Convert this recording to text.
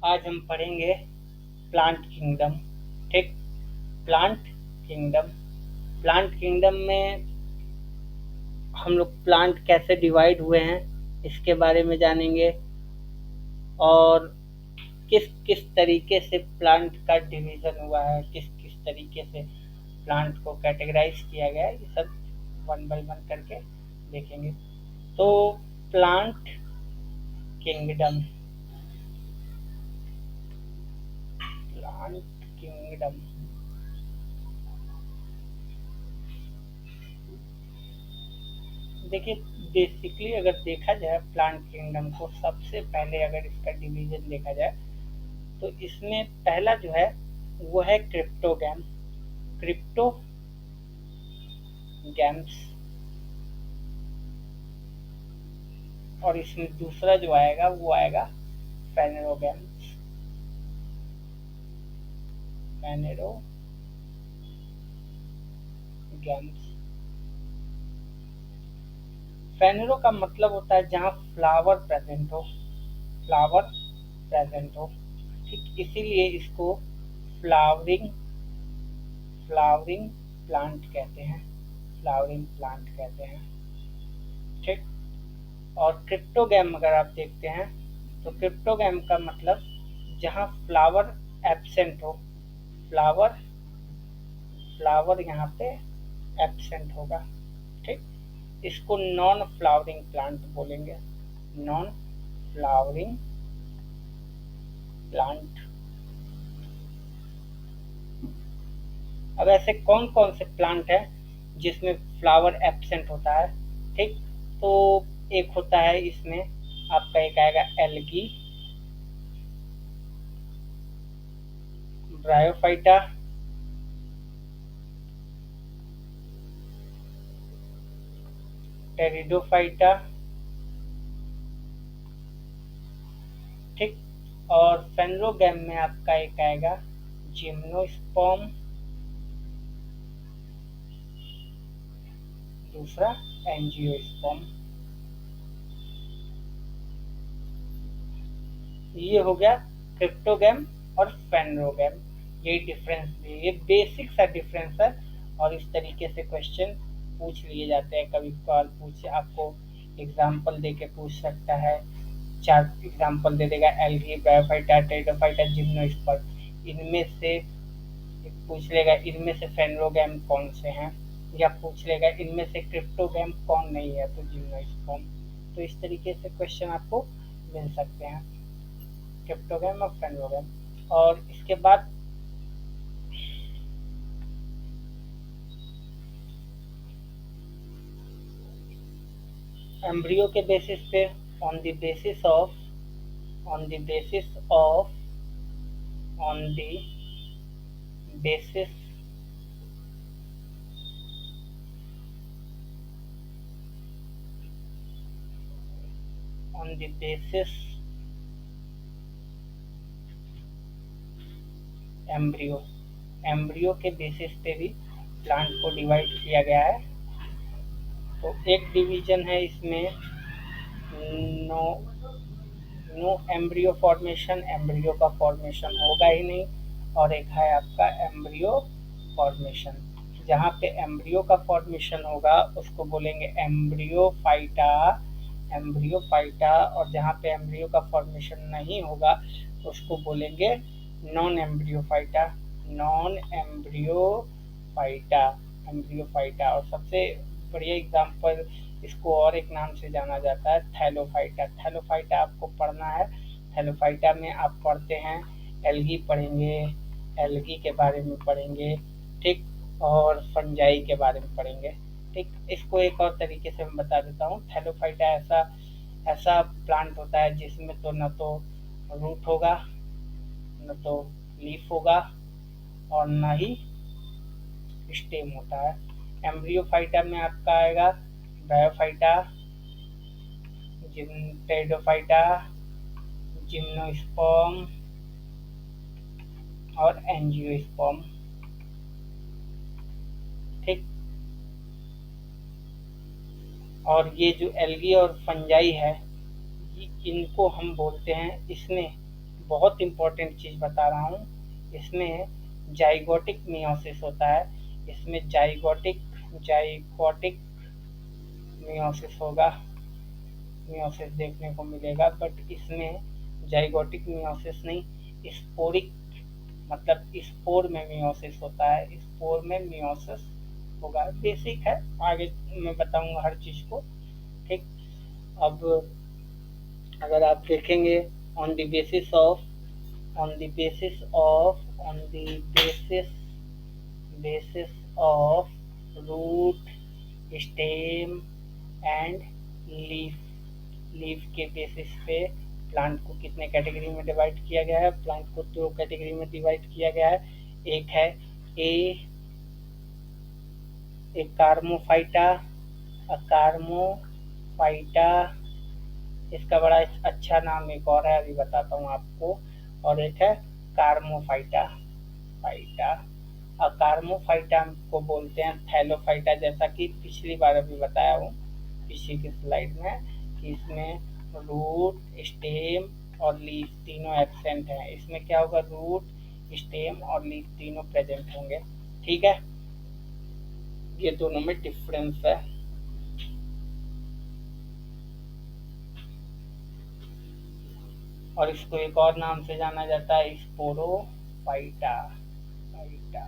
आज हम पढ़ेंगे प्लांट किंगडम। ठीक। Plant kingdom. प्लांट किंगडम में हम लोग प्लांट कैसे डिवाइड हुए हैं इसके बारे में जानेंगे, और किस किस तरीके से प्लांट का डिवीजन हुआ है, किस किस तरीके से प्लांट को कैटेगराइज किया गया है, ये सब वन बाय वन करके देखेंगे। तो प्लांट किंगडम। प्लांट किंगडम देखिए, बेसिकली अगर देखा जाए प्लांट किंगडम को, सबसे पहले अगर इसका डिवीजन देखा जाए तो इसमें पहला जो है वो है क्रिप्टोगैम। Crypto games. और इसमें दूसरा जो आएगा वो आएगा फेनेरोगैम्स। फेनेरोगैम्स। फेनेरो का मतलब होता है जहाँ फ्लावर प्रेजेंट हो। फ्लावर प्रेजेंट हो। ठीक, इसीलिए इसको फ्लावरिंग फ्लावरिंग प्लांट कहते हैं। फ्लावरिंग प्लांट कहते हैं। ठीक। और क्रिप्टोगैम अगर आप देखते हैं तो क्रिप्टोगैम का मतलब जहाँ फ्लावर एब्सेंट हो। फ्लावर फ्लावर यहाँ पे एब्सेंट होगा। ठीक। इसको नॉन फ्लावरिंग प्लांट बोलेंगे। Non flowering plant. अब ऐसे कौन कौन से प्लांट है जिसमें फ्लावर एब्सेंट होता है? ठीक। तो एक होता है इसमें आपका, एक आएगा एल्गी, ब्रायोफाइटा, टेरिडोफाइटा। ठीक। और फेनरोगैम में आपका एक आएगा जिम्नोस्पर्म, दूसरा एंजियोस्पर्म। ये हो गया क्रिप्टोगैम और फेनरोगैम। यही डिफरेंस है, ये बेसिक सा डिफरेंस है। और इस तरीके से क्वेश्चन पूछ लिए जाते हैं। कभी कभार पूछ आपको एग्जाम्पल दे के पूछ सकता है। चार एग्जाम्पल दे देगा, एल्गी, ब्रायोफाइटा, टेरिडोफाइटा, जिम्नोस्पर्म। इनमें से पूछ लेगा इनमें से फेनरोगैम कौन से हैं, या पूछ लेगा इनमें से क्रिप्टोगैम कौन नहीं है, तो जिम्नोस्पर्म। तो इस तरीके से क्वेश्चन आपको मिल सकते हैं, क्रिप्टोगैम और फेनरोगैम। और इसके बाद एम्ब्रियो के बेसिस पे, on the basis of on the basis of on the basis on the basis embryo. Embryo के बेसिस पे भी प्लांट को डिवाइड किया गया है। तो एक डिवीजन है इसमें no no embryo formation, embryo का फॉर्मेशन होगा ही नहीं। और एक है आपका एम्ब्रियो फॉर्मेशन। जहाँ पे एम्ब्रियो का फॉर्मेशन होगा उसको बोलेंगे एम्ब्रियोफाइटा। एम्ब्रियोफाइटा। और जहाँ पे एम्ब्रियो का फॉर्मेशन नहीं होगा उसको बोलेंगे non Embryophyta. Non Embryophyta. Embryophyta. और सबसे बढ़िया एग्जाम्पल, इसको और एक नाम से जाना जाता है थैलोफाइटा। थैलोफाइटा आपको पढ़ना है। थैलोफाइटा में आप पढ़ते हैं, एल्गी पढ़ेंगे, एल्गी के बारे में पढ़ेंगे। ठीक। और फंजाई के बारे में पढ़ेंगे। ठीक। इसको एक और तरीके से मैं बता देता हूँ। थैलोफाइटा ऐसा ऐसा प्लांट होता है जिसमें तो न तो रूट होगा, न तो लीफ होगा, और न ही स्टेम होता है। एम्ब्रियोफाइटा में आपका आएगा ब्रायोफाइटा, टेरिडोफाइटा, जिम्नोस्पर्म और एंजियोस्पर्म। ठीक। और ये जो एल्गी और फंजाई है, इनको हम बोलते हैं, इसमें बहुत इंपॉर्टेंट चीज़ बता रहा हूँ, इसमें जाइगोटिक मियोसिस होता है। इसमें जाइगोटिक जाइगोटिक मियोसिस होगा, मियोसिस देखने को मिलेगा, बट इसमें जाइगोटिक मियोसिस नहीं, स्पोरिक, मतलब स्पोर में मियोसिस होता है, स्पोर में मियोसिस होगा। बेसिक है, आगे मैं बताऊंगा हर चीज़ को। ठीक। अब अगर आप देखेंगे, on the basis of on the basis of on the basis of root, stem and leaf, leaf के बेसिस पे प्लांट को कितने कैटेगरी में डिवाइड किया गया है? प्लांट को दो कैटेगरी में डिवाइड किया गया है। एक है ए एक कार्मोफाइटा, कार्मोफाइटा, इसका बड़ा अच्छा नाम एक और है, अभी बताता हूँ आपको। और एक है कार्मोफाइटा, फाइटा। कार्मोफाइटा को बोलते हैं थैलोफाइटा, जैसा कि पिछली बार अभी बताया हूँ, पिछली की स्लाइड में, कि इसमें रूट, स्टेम और लीफ तीनों एब्सेंट हैं। इसमें क्या होगा? रूट, स्टेम और लीफ तीनों प्रेजेंट होंगे। ठीक है, ये दोनों में डिफरेंस है। और इसको एक और नाम से जाना जाता है, स्पोरोफाइटा, फाइटा।